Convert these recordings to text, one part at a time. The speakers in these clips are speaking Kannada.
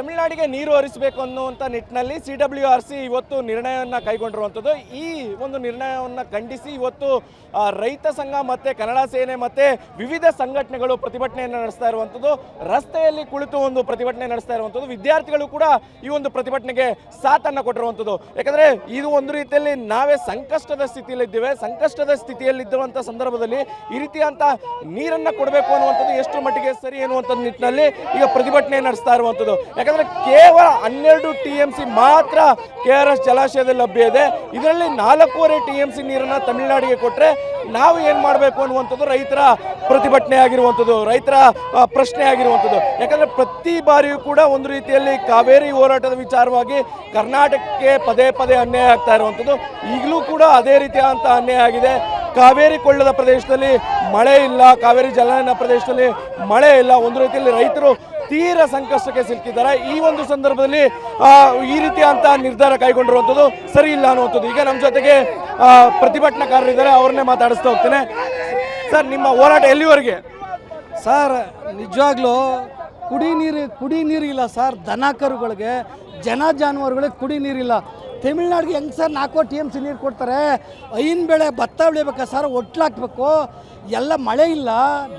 ತಮಿಳುನಾಡಿಗೆ ನೀರು ಹರಿಸಬೇಕು ಅನ್ನುವಂಥ ನಿಟ್ಟಿನಲ್ಲಿ CWRC ಇವತ್ತು ನಿರ್ಣಯವನ್ನು ಕೈಗೊಂಡಿರುವಂಥದ್ದು. ಈ ಒಂದು ನಿರ್ಣಯವನ್ನು ಖಂಡಿಸಿ ಇವತ್ತು ರೈತ ಸಂಘ ಮತ್ತು ಕನ್ನಡ ಸೇನೆ ಮತ್ತು ವಿವಿಧ ಸಂಘಟನೆಗಳು ಪ್ರತಿಭಟನೆಯನ್ನು ನಡೆಸ್ತಾ ಇರುವಂಥದ್ದು. ರಸ್ತೆಯಲ್ಲಿ ಕುಳಿತು ಒಂದು ಪ್ರತಿಭಟನೆ ನಡೆಸ್ತಾ ಇರುವಂಥದ್ದು. ವಿದ್ಯಾರ್ಥಿಗಳು ಕೂಡ ಈ ಒಂದು ಪ್ರತಿಭಟನೆಗೆ ಸಾಥನ್ನು ಕೊಟ್ಟಿರುವಂಥದ್ದು. ಯಾಕಂದರೆ ಇದು ಒಂದು ರೀತಿಯಲ್ಲಿ ನಾವೇ ಸಂಕಷ್ಟದ ಸ್ಥಿತಿಯಲ್ಲಿದ್ದೇವೆ. ಸಂಕಷ್ಟದ ಸ್ಥಿತಿಯಲ್ಲಿದ್ದಂಥ ಸಂದರ್ಭದಲ್ಲಿ ಈ ರೀತಿಯಂಥ ನೀರನ್ನು ಕೊಡಬೇಕು ಅನ್ನುವಂಥದ್ದು ಎಷ್ಟು ಮಟ್ಟಿಗೆ ಸರಿ ಅನ್ನುವಂಥ ನಿಟ್ಟಿನಲ್ಲಿ ಈಗ ಪ್ರತಿಭಟನೆ ನಡೆಸ್ತಾ ಇರುವಂಥದ್ದು. ಯಾಕಂದರೆ ಕೇವಲ 12 TMC ಮಾತ್ರ KRS ಜಲಾಶಯದಲ್ಲಿ ಲಭ್ಯ ಇದೆ. ಇದರಲ್ಲಿ 4.5 TMC ನೀರನ್ನು ತಮಿಳುನಾಡಿಗೆ ಕೊಟ್ಟರೆ ನಾವು ಏನು ಮಾಡಬೇಕು ಅನ್ನುವಂಥದ್ದು ರೈತರ ಪ್ರತಿಭಟನೆ ಆಗಿರುವಂಥದ್ದು, ರೈತರ ಪ್ರಶ್ನೆ ಆಗಿರುವಂಥದ್ದು. ಯಾಕಂದರೆ ಪ್ರತಿ ಬಾರಿಯೂ ಕೂಡ ಒಂದು ರೀತಿಯಲ್ಲಿ ಕಾವೇರಿ ಹೋರಾಟದ ವಿಚಾರವಾಗಿ ಕರ್ನಾಟಕಕ್ಕೆ ಪದೇ ಪದೇ ಅನ್ಯಾಯ ಆಗ್ತಾ ಇರುವಂಥದ್ದು. ಈಗಲೂ ಕೂಡ ಅದೇ ರೀತಿಯಾದಂಥ ಅನ್ಯಾಯ ಆಗಿದೆ. ಕಾವೇರಿ ಕೊಳ್ಳದ ಪ್ರದೇಶದಲ್ಲಿ ಮಳೆ ಇಲ್ಲ, ಕಾವೇರಿ ಜಲಾನಯನ ಪ್ರದೇಶದಲ್ಲಿ ಮಳೆ ಇಲ್ಲ. ಒಂದು ರೀತಿಯಲ್ಲಿ ರೈತರು ತೀರ ಸಂಕಷ್ಟಕ್ಕೆ ಸಿಲುಕಿದ್ದಾರೆ. ಈ ಒಂದು ಸಂದರ್ಭದಲ್ಲಿ ಈ ರೀತಿಯಂಥ ನಿರ್ಧಾರ ಕೈಗೊಂಡಿರುವಂಥದ್ದು ಸರಿ ಇಲ್ಲ ಅನ್ನುವಂಥದ್ದು. ಈಗ ನಮ್ಮ ಜೊತೆಗೆ ಪ್ರತಿಭಟನಾಕಾರರಿದ್ದಾರೆ, ಅವ್ರನ್ನೇ ಮಾತಾಡಿಸ್ತಾ ಹೋಗ್ತೇನೆ. ಸರ್, ನಿಮ್ಮ ಹೋರಾಟ ಎಲ್ಲಿವರೆಗೆ? ಸರ್, ನಿಜವಾಗ್ಲೂ ಕುಡಿ ನೀರಿಲ್ಲ ಸರ್. ದನ ಕರುಗಳಿಗೆ, ಜಾನುವಾರುಗಳಿಗೆ ಕುಡಿ ನೀರಿಲ್ಲ. ತಮಿಳ್ನಾಡಿಗೆ ಹೆಂಗೆ ಸರ್ 4 TMC ನೀರು ಕೊಡ್ತಾರೆ? ಐನ್ ಬೆಳೆ ಭತ್ತ ಬೆಳಿಬೇಕಾ ಸರ್? ಒಟ್ಲಾಕ್ಬೇಕು. ಎಲ್ಲ ಮಳೆ ಇಲ್ಲ,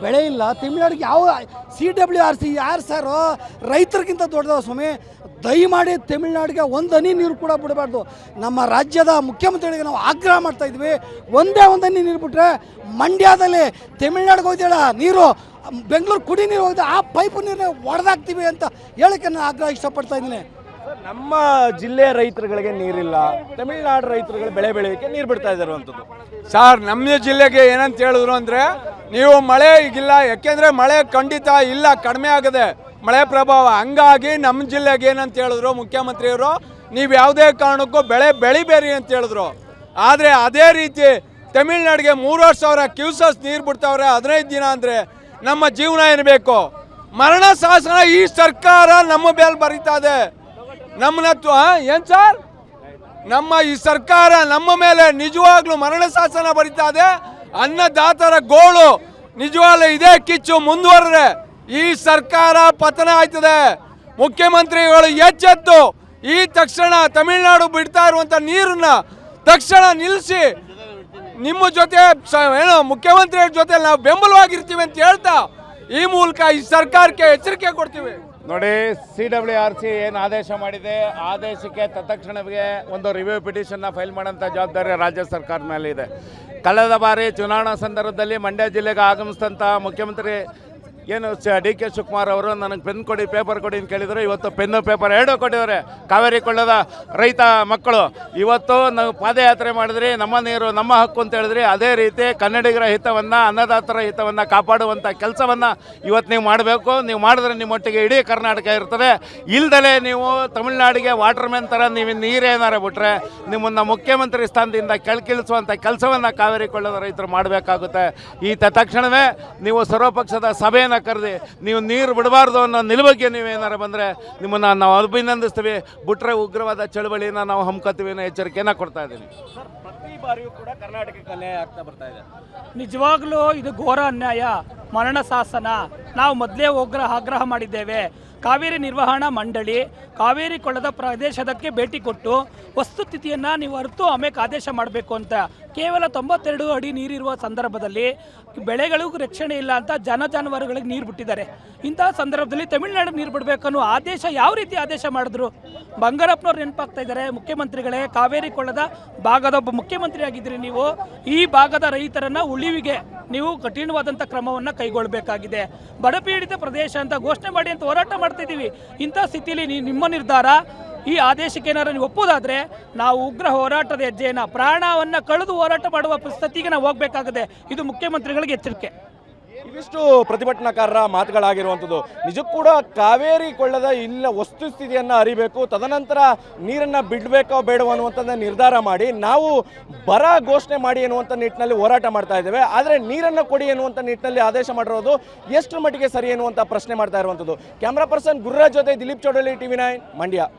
ಬೆಳೆ ಇಲ್ಲ. ತಮಿಳ್ನಾಡಿಗೆ ಯಾವ CWRC ಯಾರು ಸರ್? ರೈತರಿಗಿಂತ ದೊಡ್ಡದವ ಸ್ವಾಮಿ. ದಯಮಾಡಿ ತಮಿಳ್ನಾಡಿಗೆ ಒಂದು ಹನಿ ನೀರು ಕೂಡ ಬಿಡಬಾರ್ದು. ನಮ್ಮ ರಾಜ್ಯದ ಮುಖ್ಯಮಂತ್ರಿಗಳಿಗೆ ನಾವು ಆಗ್ರಹ ಮಾಡ್ತಾ ಇದ್ವಿ, ಒಂದೇ ಒಂದು ಹನಿ ನೀರು ಬಿಟ್ಟರೆ ಮಂಡ್ಯದಲ್ಲಿ ತಮಿಳ್ನಾಡಿಗೆ ಹೋಗ್ದೇಳ ನೀರು, ಬೆಂಗಳೂರು ಕುಡಿ ನೀರು ಹೋಗಿದೆ, ಆ ಪೈಪು ನೀರನ್ನ ಒಡೆದಾಕ್ತೀವಿ ಅಂತ ಹೇಳಕ್ಕೆ ನಾನು ಆಗ್ರಹ ಇಷ್ಟಪಡ್ತಾ ಇದ್ದೀನಿ. ನಮ್ಮ ಜಿಲ್ಲೆಯ ರೈತರುಗಳಿಗೆ ನೀರಿಲ್ಲ, ತಮಿಳುನಾಡು ರೈತರುಗಳು ಬೆಳೆ ಬೆಳೆಯೋಕ್ಕೆ ನೀರು ಬಿಡ್ತಾ ಇದ್ದಾರೆ ಅಂತದ್ದು. ಸರ್, ನಮ್ಮ ಜಿಲ್ಲೆಗೆ ಏನಂತ ಹೇಳಿದ್ರು ಅಂದರೆ, ನೀವು ಮಳೆ ಈಗಿಲ್ಲ, ಯಾಕೆಂದರೆ ಮಳೆ ಖಂಡಿತ ಇಲ್ಲ, ಕಡಿಮೆ ಆಗಿದೆ ಮಳೆ ಪ್ರಭಾವ. ಹಂಗಾಗಿ ನಮ್ಮ ಜಿಲ್ಲೆಗೆ ಏನಂತ ಹೇಳಿದ್ರು ಮುಖ್ಯಮಂತ್ರಿಯವರು, ನೀವು ಯಾವುದೇ ಕಾರಣಕ್ಕೂ ಬೆಳೆ ಬೆಳಿಬೇರಿ ಅಂತ ಹೇಳಿದ್ರು. ಆದರೆ ಅದೇ ರೀತಿ ತಮಿಳ್ನಾಡಿಗೆ 3,000 ಕ್ಯೂಸಸ್ ನೀರು ಬಿಡ್ತಾವ್ರೆ 15 ದಿನ. ಅಂದರೆ ನಮ್ಮ ಜೀವನ ಏನ್ಬೇಕು? ಮರಣ ಶಾಸನ ಈ ಸರ್ಕಾರ ನಮ್ಮ ಮೇಲೆ ಬರೀತಾ ಇದೆ. ನಮ್ಮನ್ನ ಏನು ಸರ್, ನಮ್ಮ ಈ ಸರ್ಕಾರ ನಮ್ಮ ಮೇಲೆ ನಿಜವಾಗ್ಲೂ ಮರಣ ಶಾಸನ ಬರೀತಾ ಇದೆ. ಅನ್ನದಾತರ ಗೋಳು ನಿಜವಾಗ್ಲೂ ಇದೇ ಕಿಚ್ಚು ಮುಂದುವರೆದ್ರೆ ಈ ಸರ್ಕಾರ ಪತನ ಆಯ್ತದೆ. ಮುಖ್ಯಮಂತ್ರಿಗಳು ಎಚ್ಚೆತ್ತು ಈ ತಕ್ಷಣ ತಮಿಳುನಾಡು ಬಿಡ್ತಾ ಇರುವಂಥ ನೀರನ್ನ ತಕ್ಷಣ ನಿಲ್ಲಿಸಿ, ನಿಮ್ಮ ಜೊತೆ ಏನೋ ಮುಖ್ಯಮಂತ್ರಿಗಳ ಜೊತೆ ನಾವು ಬೆಂಬಲವಾಗಿರ್ತೀವಿ ಅಂತ ಹೇಳ್ತಾ ಈ ಮೂಲಕ ಈ ಸರ್ಕಾರಕ್ಕೆ ಎಚ್ಚರಿಕೆ ಕೊಡ್ತೀವಿ. ನೋಡಿ, CWRC ಏನು ಆದೇಶ ಮಾಡಿದೆ, ಆದೇಶಕ್ಕೆ ತತ್ಕ್ಷಣವೇ ಒಂದು ರಿವ್ಯೂ ಪಿಟಿಷನ್ನ ಫೈಲ್ ಮಾಡೋಂಥ ಜವಾಬ್ದಾರಿ ರಾಜ್ಯ ಸರ್ಕಾರದ ಮೇಲೆ ಇದೆ. ಕಳೆದ ಬಾರಿ ಚುನಾವಣಾ ಸಂದರ್ಭದಲ್ಲಿ ಮಂಡ್ಯ ಜಿಲ್ಲೆಗೆ ಆಗಮಿಸಿದಂಥ ಮುಖ್ಯಮಂತ್ರಿ ಏನು DK ಶಿವಕುಮಾರ್ ಅವರು ನನಗೆ ಪೆನ್ ಕೊಡಿ, ಪೇಪರ್ ಕೊಡಿ ಅಂತ ಕೇಳಿದರು. ಇವತ್ತು ಪೆನ್ನು ಪೇಪರ್ 2 ಕೊಟ್ಟಿದ್ದಾರೆ. ಕಾವೇರಿ ಕೊಳ್ಳದ ರೈತ ಮಕ್ಕಳು ಇವತ್ತು ನಾವು ಪಾದಯಾತ್ರೆ ಮಾಡಿದ್ರಿ, ನಮ್ಮ ನೀರು ನಮ್ಮ ಹಕ್ಕು ಅಂತ ಹೇಳಿದ್ರಿ. ಅದೇ ರೀತಿ ಕನ್ನಡಿಗರ ಹಿತವನ್ನು, ಅನ್ನದಾತರ ಹಿತವನ್ನು ಕಾಪಾಡುವಂಥ ಕೆಲಸವನ್ನು ಇವತ್ತು ನೀವು ಮಾಡಬೇಕು. ನೀವು ಮಾಡಿದ್ರೆ ನಿಮ್ಮೊಟ್ಟಿಗೆ ಇಡೀ ಕರ್ನಾಟಕ ಇರ್ತದೆ. ಇಲ್ದಲೇ ನೀವು ತಮಿಳ್ನಾಡಿಗೆ ವಾಟರ್ಮ್ಯಾನ್ ಥರ ನೀವು ನೀರೇನಾರ ಬಿಟ್ಟರೆ ನಿಮ್ಮನ್ನು ಮುಖ್ಯಮಂತ್ರಿ ಸ್ಥಾನದಿಂದ ಕೆಳಗಿಳಿಸುವಂಥ ಕೆಲಸವನ್ನು ಕಾವೇರಿ ಕೊಳ್ಳದ ರೈತರು ಮಾಡಬೇಕಾಗುತ್ತೆ. ಈ ತಕ್ಷಣವೇ ನೀವು ಸರ್ವಪಕ್ಷದ ಸಭೆಯನ್ನು ಕರೆದಿ ನೀವು ನೀರು ಬಿಡಬಾರ್ದು ಅನ್ನೋ ನಿಲುವಿಗೆ ನೀವೇನಾರು ಬಂದರೆ ನಿಮ್ಮನ್ನು ನಾವು ಅಭಿನಂದಿಸ್ತೀವಿ. ಬಿಟ್ಟರೆ ಉಗ್ರವಾದ ಚಳವಳಿನ ನಾವು ಹಮ್ಕೋತೀವಿ ಅನ್ನೋ ಎಚ್ಚರಿಕೆಯನ್ನು ಕೊಡ್ತಾ ಇದ್ದೀನಿ. ಪ್ರತಿ ಬಾರಿಯೂ ಕೂಡ ಕರ್ನಾಟಕಕ್ಕೆ ಅನ್ಯಾಯ ಆಗ್ತಾ ಬರ್ತಾ ಇದೆ. ನಿಜವಾಗ್ಲೂ ಇದು ಘೋರ ಅನ್ಯಾಯ, ಮರಣ ಶಾಸನ. ನಾವು ಮೊದಲೇ ಆಗ್ರಹ ಮಾಡಿದ್ದೇವೆ. ಕಾವೇರಿ ನಿರ್ವಹಣಾ ಮಂಡಳಿ ಕಾವೇರಿ ಕೊಳ್ಳದ ಪ್ರದೇಶದಕ್ಕೆ ಭೇಟಿ ಕೊಟ್ಟು ವಸ್ತುಸ್ಥಿತಿಯನ್ನು ನೀವು ಅರಿತು ಆಮೇಲೆ ಆದೇಶ ಮಾಡಬೇಕು ಅಂತ. ಕೇವಲ 92 ಅಡಿ ನೀರಿರುವ ಸಂದರ್ಭದಲ್ಲಿ ಬೆಳೆಗಳಿಗೂ ರಕ್ಷಣೆ ಇಲ್ಲ ಅಂತ ಜಾನುವಾರುಗಳಿಗೆ ನೀರು ಬಿಟ್ಟಿದ್ದಾರೆ. ಇಂತಹ ಸಂದರ್ಭದಲ್ಲಿ ತಮಿಳುನಾಡಿಗೆ ನೀರು ಬಿಡಬೇಕನ್ನೋ ಆದೇಶ ಯಾವ ರೀತಿ ಆದೇಶ ಮಾಡಿದ್ರು? ಬಂಗಾರಪ್ಪನವ್ರು ನೆನಪಾಗ್ತಾ ಇದ್ದಾರೆ. ಮುಖ್ಯಮಂತ್ರಿಗಳೇ, ಕಾವೇರಿ ಕೊಳ್ಳದ ಭಾಗದ ಒಬ್ಬ ಮುಖ್ಯಮಂತ್ರಿ ಆಗಿದ್ದೀರಿ ನೀವು. ಈ ಭಾಗದ ರೈತರನ್ನು ಉಳಿವಿಗೆ ನೀವು ಕಠಿಣವಾದಂಥ ಕ್ರಮವನ್ನು ಕೈಗೊಳ್ಳಬೇಕಾಗಿದೆ. ಬರಪೀಡಿತ ಪ್ರದೇಶ ಅಂತ ಘೋಷಣೆ ಮಾಡಿ ಅಂತ ಹೋರಾಟ ಮಾಡ್ತಿದ್ದೀವಿ. ಇಂಥ ಸ್ಥಿತಿಯಲ್ಲಿ ನಿಮ್ಮ ನಿರ್ಧಾರ, ಈ ಆದೇಶಕ್ಕೆ ಏನಾದ್ರು ನೀವು ಒಪ್ಪೋದಾದರೆ ನಾವು ಉಗ್ರ ಹೋರಾಟದ ಹೆಜ್ಜೆಯನ್ನು, ಪ್ರಾಣವನ್ನು ಕಳೆದು ಹೋರಾಟ ಮಾಡುವ ಸ್ಥಿತಿಗೆ ನಾವು ಹೋಗಬೇಕಾಗಿದೆ. ಇದು ಮುಖ್ಯಮಂತ್ರಿಗಳಿಗೆ ಎಚ್ಚರಿಕೆ. ಇವಿಷ್ಟು ಪ್ರತಿಭಟನಾಕಾರರ ಮಾತುಗಳಾಗಿರುವಂಥದ್ದು. ನಿಜಕ್ಕೂ ಕೂಡ ಕಾವೇರಿ ಕೊಳ್ಳದ ಇಲ್ಲ ವಸ್ತುಸ್ಥಿತಿಯನ್ನು ಅರಿಬೇಕು, ತದನಂತರ ನೀರನ್ನು ಬಿಡಬೇಕೋ ಬೇಡವೋ ಅನ್ನುವಂಥದ್ದು ನಿರ್ಧಾರ ಮಾಡಿ ನಾವು ಬರ ಘೋಷಣೆ ಮಾಡಿ ಎನ್ನುವಂಥ ನಿಟ್ಟಿನಲ್ಲಿ ಹೋರಾಟ ಮಾಡ್ತಾ ಇದ್ದೇವೆ. ಆದರೆ ನೀರನ್ನು ಕೊಡಿ ಎನ್ನುವಂಥ ನಿಟ್ಟಿನಲ್ಲಿ ಆದೇಶ ಮಾಡಿರೋದು ಎಷ್ಟು ಮಟ್ಟಿಗೆ ಸರಿ ಎನ್ನುವಂಥ ಪ್ರಶ್ನೆ ಮಾಡ್ತಾ ಇರುವಂಥದ್ದು. ಕ್ಯಾಮ್ರಾ ಪರ್ಸನ್ ಗುರುರಾಜ್ ಜೊತೆ ದಿಲೀಪ್ ಚೌಡಳ್ಳಿ, TV9 ಮಂಡ್ಯ.